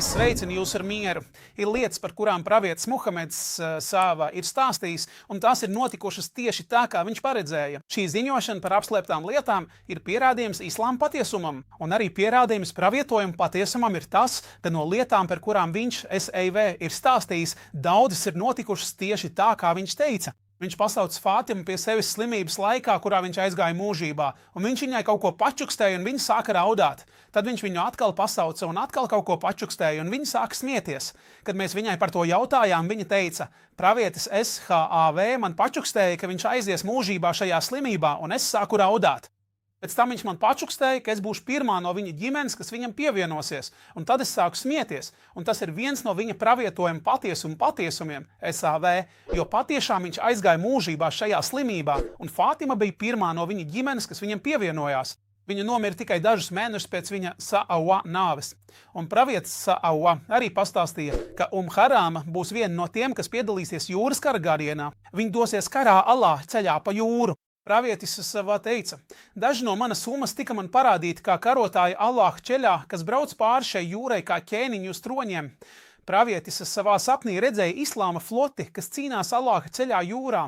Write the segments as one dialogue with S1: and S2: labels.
S1: Es sveicinu jūs ar mieru. Ir lietas, par kurām pravietis Muhameds savā ir stāstījis, un tās ir notikušas tieši tā, kā viņš paredzēja. Šī ziņošana par apslēptām lietām ir pierādījums islāma patiesumam, un arī pierādījums pravietojuma patiesumam ir tas, ka no lietām, par kurām viņš SAV ir stāstījis, daudzas ir notikušas tieši tā, kā viņš teica. Viņš pasauc Fātimu pie sevis slimības laikā, kurā viņš aizgāja mūžībā, un viņš viņai kaut ko pačukstēja, un viņa sāka raudāt. Tad viņš viņu atkal pasauca un atkal kaut ko pačukstēja, un viņa sāka smieties. Kad mēs viņai par to jautājām, viņa teica, pravietis SHAV man pačukstēja, ka viņš aizies mūžībā šajā slimībā, un es sāku raudāt. Pēc tam viņš man pačukstēja, ka es būšu pirmā no viņa ģimenes, kas viņam pievienosies, un tad es sāku smieties, un tas ir viens no viņa pravietojuma patiesumiem SAV, jo patiešām viņš aizgāja mūžībā šajā slimībā, un Fātima bija pirmā no viņa ģimenes, kas viņam pievienojās. Viņa nomira tikai dažus mēnešus pēc viņa Sa'awa nāves. Un pravietis Sa'awa arī pastāstīja, ka Harāma būs viena no tiem, kas piedalīsies jūras kara gājienā. Viņi dosies karā Allāha ceļā pa jūru. Pravietis savā teica, daži no manas summas tika man parādīti kā karotāji Allāha ceļā, kas brauc pāri šai jūrai kā ķēniņi uz troņiem. Pravietis savā sapnī redzēja islāma floti, kas cīnās Allāha ceļā jūrā.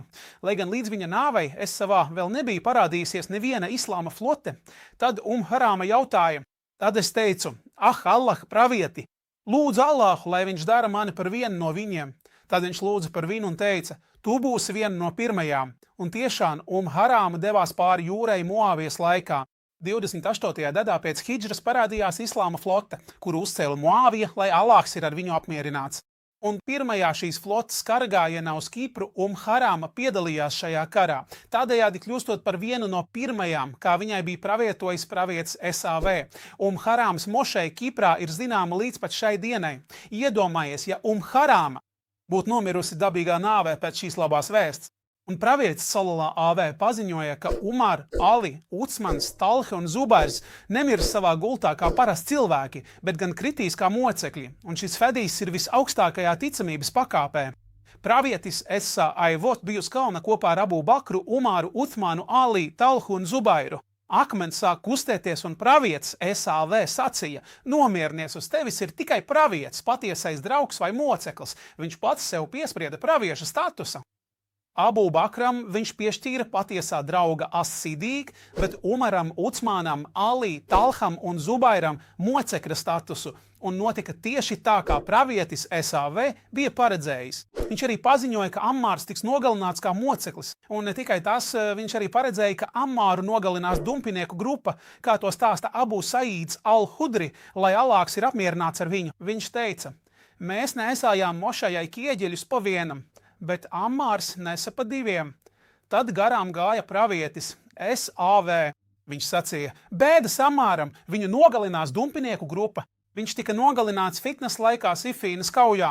S1: Lai gan līdz viņa nāvei es savā vēl nebija parādījusies neviena islāma flote. Tad Harāma jautāja. Tad es teicu, Allah, pravieti, lūdzu Allāhu, lai viņš dara mani par vienu no viņiem. Tad viņš lūdza par viņu un teica, tu būsi viena no pirmajām. Un tiešām Harāma devās pāri jūrai Muāvijas laikā. 28. gadā pēc hidžras parādījās islāma flote, kuru uzcēla Muāvija, lai Allāhs ir ar viņu apmierināts. Un pirmajā šīs flotes kara gājienā uz Kipru Harāma piedalījās šajā karā, tādējādi kļūstot par vienu no pirmajām, kā viņai bija pravietojis pravietis SAV. Harāmas mošeja Kiprā ir zināma līdz pat šai dienai. Iedomājies, ja Harāma būtu nomirusi dabīgā nāvē pēc šīs labās vēsts. Un pravietis Sallallahu alaihi paziņoja, ka Umar, Ali, Utsmans, Talha un Zubairs nemirs savā gultā kā parasti cilvēki, bet gan kritīs kā mocekļi, un šis fedijs ir visaugstākajā ticamības pakāpē. Pravietis Saivot bija uz kalna kopā ar Abu Bakru, Umaru, Utsmanu, Ali, Talhu un Zubairu. Akmens sāk kustēties, un pravietis SAV sacīja, nomierinies, uz tevis ir tikai pravietis, patiesais draugs vai moceklis, viņš pats sev piesprieda pravieša statusa. Abu Bakram viņš piešķīra patiesā drauga as-Sidīq, bet Umaram, Utsmanam, Ali, Talham un Zubairam mocekļa statusu, un notika tieši tā, kā pravietis SAV bija paredzējis. Viņš arī paziņoja, ka Ammārs tiks nogalināts kā moceklis, un ne tikai tas, viņš arī paredzēja, ka Ammāru nogalinās dumpinieku grupa, kā to stāsta Abu Saīds al-Hudri, lai Allāhs ir apmierināts ar viņu. Viņš teica, mēs nesājām mošajai ķieģeļus pa vienam, bet Ammārs nesa pa diviem. Tad garām gāja pravietis SAV. Viņš sacīja, bēdas Ammāram, viņu nogalinās dumpinieku grupa. Viņš tika nogalināts fitnes laikā Sifīnas kaujā.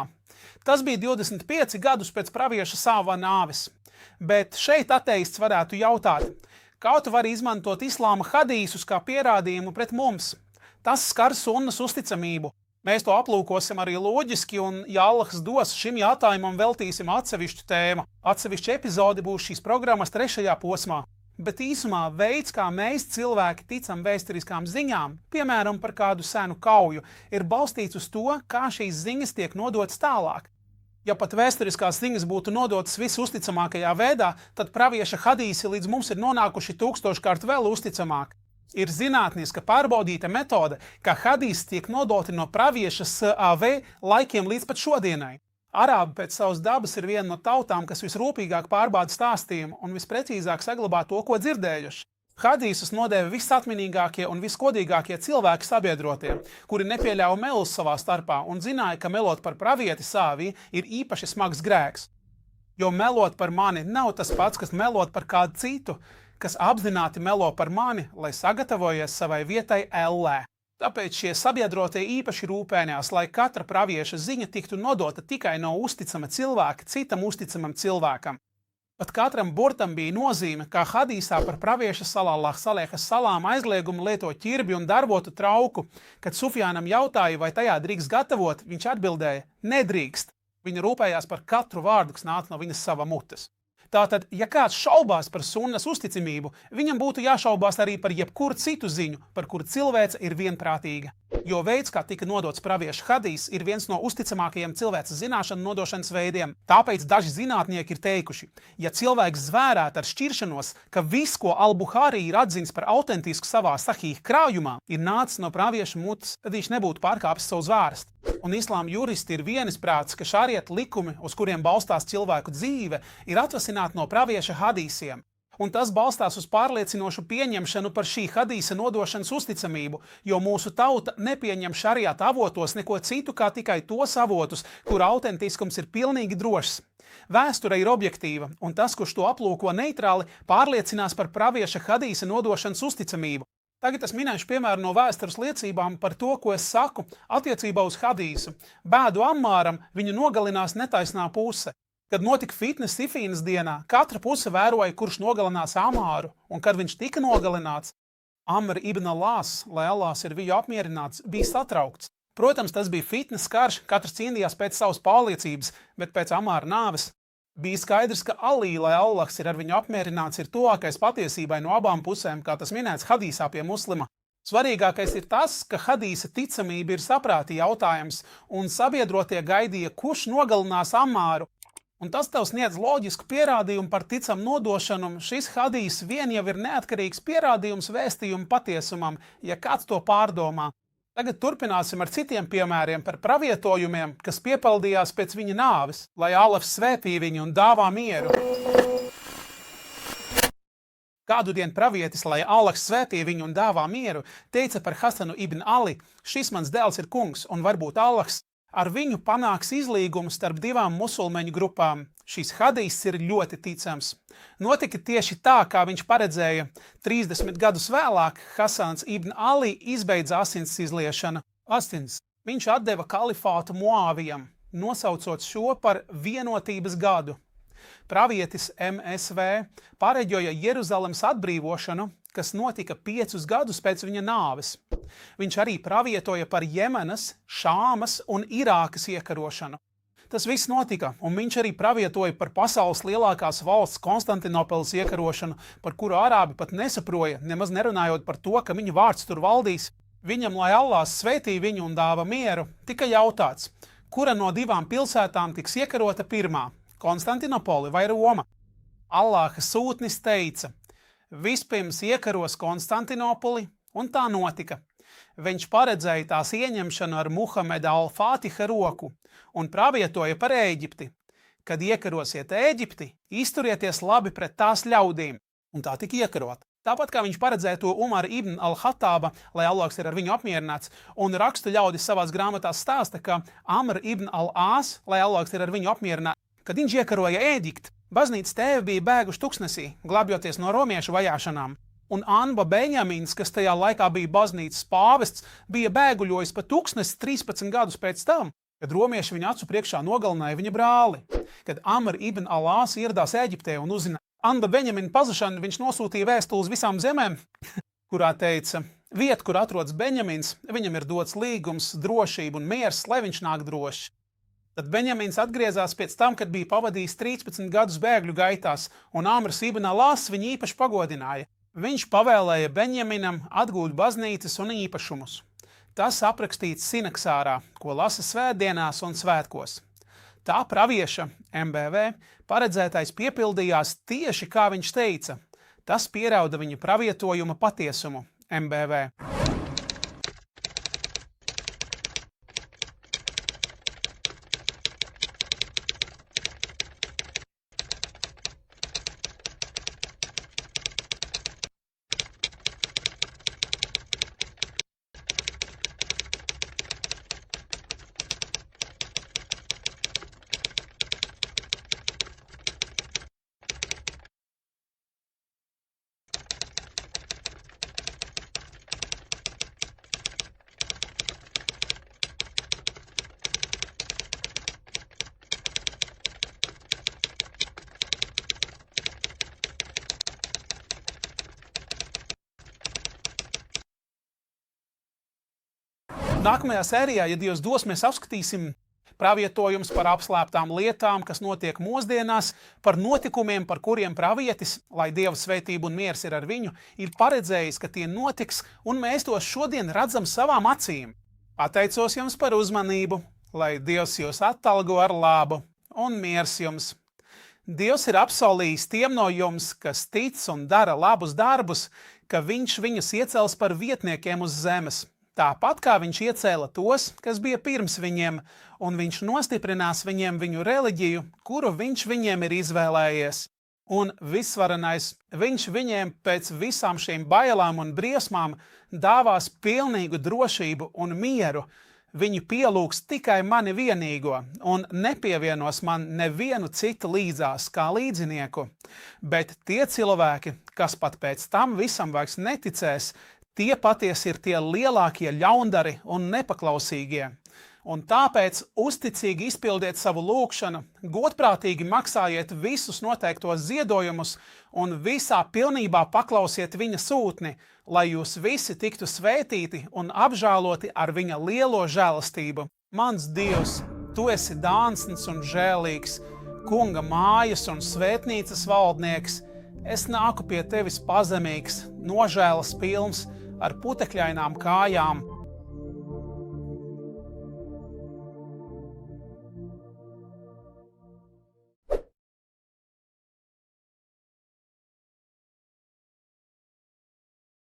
S1: Tas bija 25 gadus pēc pravieša Sāva nāves. Bet šeit ateists varētu jautāt, kā tu vari izmantot islāma hadīsus kā pierādījumu pret mums? Tas skar sunnas uzticamību. Mēs to aplūkosim arī loģiski, un, ja Allāhs dos, šim jautājumam veltīsim atsevišķu tēmu. Atsevišķa epizode būs šīs programmas 3. posmā. Bet īsumā veids, kā mēs cilvēki ticam vēsturiskām ziņām, piemēram par kādu senu kauju, ir balstīts uz to, kā šīs ziņas tiek nodotas tālāk. Ja pat vēsturiskās ziņas būtu nodotas visusticamākajā veidā, tad pravieša hadīsi līdz mums ir nonākuši 1000kārt vēl uzticamāk. Ir zinātniska pārbaudīta metode, ka hadīsi tiek nodoti no pravieša SAV laikiem līdz pat šodienai. Arābi pēc savas dabas ir viena no tautām, kas visrūpīgāk pārbauda stāstījumu un visprecīzāk saglabā to, ko dzirdējuši. Hadīsus nodēva visatminīgākie un viskodīgākie cilvēki sabiedrotie, kuri nepieļāva melus savā starpā un zināja, ka melot par pravieti Sāvī ir īpaši smags grēks. Jo melot par mani nav tas pats, kas melot par kādu citu, kas apzināti melo par mani, lai sagatavojies savai vietai ellē. Tāpēc šie sabiedrotie īpaši rūpējās, lai katra pravieša ziņa tiktu nodota tikai no uzticama cilvēka citam uzticamam cilvēkam. Pat katram burtam bija nozīme, kā hadīsā par pravieša Sallallahu alaihi wasallam aizliegumu lietot ķirbi un darbotu trauku. Kad Sufjānam jautāja, vai tajā drīkst gatavot, viņš atbildēja, nedrīkst. Viņa rūpējās par katru vārdu, kas nāca no viņas sava mutes. Tātad, ja kāds šaubās par sunnas uzticamību, viņam būtu jāšaubās arī par jebkuru citu ziņu, par kuru cilvēce ir vienprātīga. Jo veids, kā tika nodots pravieša hadīs, ir viens no uzticamākajiem cilvēces zināšanu nodošanas veidiem. Tāpēc daži zinātnieki ir teikuši, ja cilvēks zvērētu ar šķiršanos, ka viss, ko Al-Buhārī ir atzinis par autentisku savā sahīha krājumā, ir nācis no pravieša mutes, tad viņš nebūtu pārkāpis savu zvērstu. Un islāma juristi ir vienisprāts, ka šariata likumi, uz kuriem balstās cilvēku dzīve, ir atvasināti no pravieša hadīsiem. Un tas balstās uz pārliecinošu pieņemšanu par šī hadīsa nodošanas uzticamību, jo mūsu tauta nepieņem šariata avotos neko citu kā tikai tos avotus, kur autentiskums ir pilnīgi drošs. Vēsture ir objektīva, un tas, kurš to aplūko neitrāli, pārliecinās par pravieša hadīsa nodošanas uzticamību. Tagad es minēšu piemēru no vēstures liecībām par to, ko es saku attiecībā uz hadīsu. Bēdu Ammāram viņu nogalinās netaisnā puse. Kad notika fitnes Sifīnas dienā, katra puse vēroja, kurš nogalinās Ammāru, un kad viņš tika nogalināts, Amr ibn Alās, lai Allāhs ir viņu apmierināts, bija satraukts. Protams, tas bija fitnes karš, katrs cīnījās pēc savas pārliecības, bet pēc Ammāra nāves bija skaidrs, ka Alī, lai Allāhs ir ar viņu apmierināts, ir tuvākais patiesībai no abām pusēm, kā tas minēts hadīsā pie muslima. Svarīgākais ir tas, ka hadīsa ticamība ir saprāti jautājums, un sabiedrotie gaidīja, kurš nogalinās Ammāru. Un tas tev sniedz loģisku pierādījumu par ticamu nodošanu. Šis hadīs vien jau ir neatkarīgs pierādījums vēstījumu patiesumam, ja kāds to pārdomā. Tagad turpināsim ar citiem piemēriem par pravietojumiem, kas piepildījās pēc viņa nāves, lai Allāhs svētī viņu un dāvā mieru. Kādu dienu pravietis, lai Allāhs svētī viņu un dāvā mieru, teica par Hasanu ibn Ali: šis mans dēls ir kungs, un varbūt Allāhs ar viņu panāks izlīgumu starp divām musulmaņu grupām. Šis hadīs ir ļoti ticams. Notika tieši tā, kā viņš paredzēja. 30 gadus vēlāk Hasans ibn Ali izbeidza asins izliešanu. Viņš atdeva kalifātu Muāvijam, nosaucot šo par vienotības gadu. Pravietis MSV pareģoja Jeruzalemes atbrīvošanu, kas notika 5 gadus pēc viņa nāves. Viņš arī pravietoja par Jemenas, Šāmas un Irākas iekarošanu. Tas viss notika, un viņš arī pravietoja par pasaules lielākās valsts Konstantinopeles iekarošanu, par kuru arābi pat nesaproja, nemaz nerunājot par to, ka viņa vārds tur valdīs. Viņam, lai Allāhs svētī viņu un dāva mieru, tika jautāts, kura no divām pilsētām tiks iekarota pirmā, Konstantinopoli vai Roma. Allāha sūtnis teica: vispirms iekaros Konstantinopoli, un tā notika. Viņš paredzēja tās ieņemšanu ar Muhameda al-Fātiha roku un pravietoja par Ēģipti. Kad iekarosiet Ēģipti, izturieties labi pret tās ļaudīm, un tā tika iekarota. Tāpat kā viņš paredzēja to Umar ibn al-Hatāba, lai Allāhs ir ar viņu apmierināts, un rakstu ļaudis savās grāmatās stāsta, ka Amr ibn al-Ās, lai Allāhs ir ar viņu apmierināts, kad viņš iekaroja Ēģipti, baznīcas tēvi bija bēguši tuksnesī, glābjoties no romiešu vajāšanām. Un Anba Benjamins, kas tajā laikā bija baznīcas pāvests, bija bēguļojis pa tuksnesi 13 gadus pēc tam, kad romieši viņa acu priekšā nogalināja viņa brāli. Kad Amr ibn Alās ieradās Ēģiptē un uzzina Anba Benjamina pazušanu, viņš nosūtīja vēstuli uz visām zemēm, kurā teica: vieta, kur atrodas Benjamins, viņam ir dots līgums, drošība un miers, lai viņš nāk droši. Tad Benjamins atgriezās pēc tam, kad bija pavadījis 13 gadus bēgļu gaitās, un Amrs ibn Alās viņu īpaši pagodināja. Viņš pavēlēja Benjaminam atgūt baznīcas un īpašumus. Tas aprakstīts sinaksārā, ko lasa svētdienās un svētkos. Tā pravieša MBV paredzētais piepildījās tieši kā viņš teica. Tas pierauda viņa pravietojuma patiesumu MBV. Nākamajā sērijā, ja Dievs dos, mēs apskatīsim pravietojums par apslēptām lietām, kas notiek mūsdienās, par notikumiem, par kuriem pravietis, lai Dieva svētība un miers ir ar viņu, ir paredzējis, ka tie notiks, un mēs tos šodien redzam savām acīm. Pateicos jums par uzmanību, lai Dievs jūs atalgo ar labu un miers jums. Dievs ir apsolījis tiem no jums, kas tic un dara labus darbus, ka viņš viņus iecels par vietniekiem uz zemes. Tāpat kā viņš iecēla tos, kas bija pirms viņiem, un viņš nostiprinās viņiem viņu reliģiju, kuru viņš viņiem ir izvēlējies. Un visvarenais, viņš viņiem pēc visām šīm bailām un briesmām dāvās pilnīgu drošību un mieru. Viņi pielūgs tikai mani vienīgo un nepievienos man nevienu citu līdzās kā līdzinieku. Bet tie cilvēki, kas pat pēc tam visam vairs neticēs, tie patiesi ir tie lielākie ļaundari un nepaklausīgie. Un tāpēc uzticīgi izpildiet savu lūgšanu, godprātīgi maksājiet visus noteiktos ziedojumus un visā pilnībā paklausiet viņa sūtni, lai jūs visi tiktu svētīti un apžēloti ar viņa lielo žēlastību. Mans Dievs, tu esi dāsns un žēlīgs, kunga mājas un svētnīcas valdnieks. Es nāku pie tevis pazemīgs, nožēlas pilns, ar putekļainām kājām,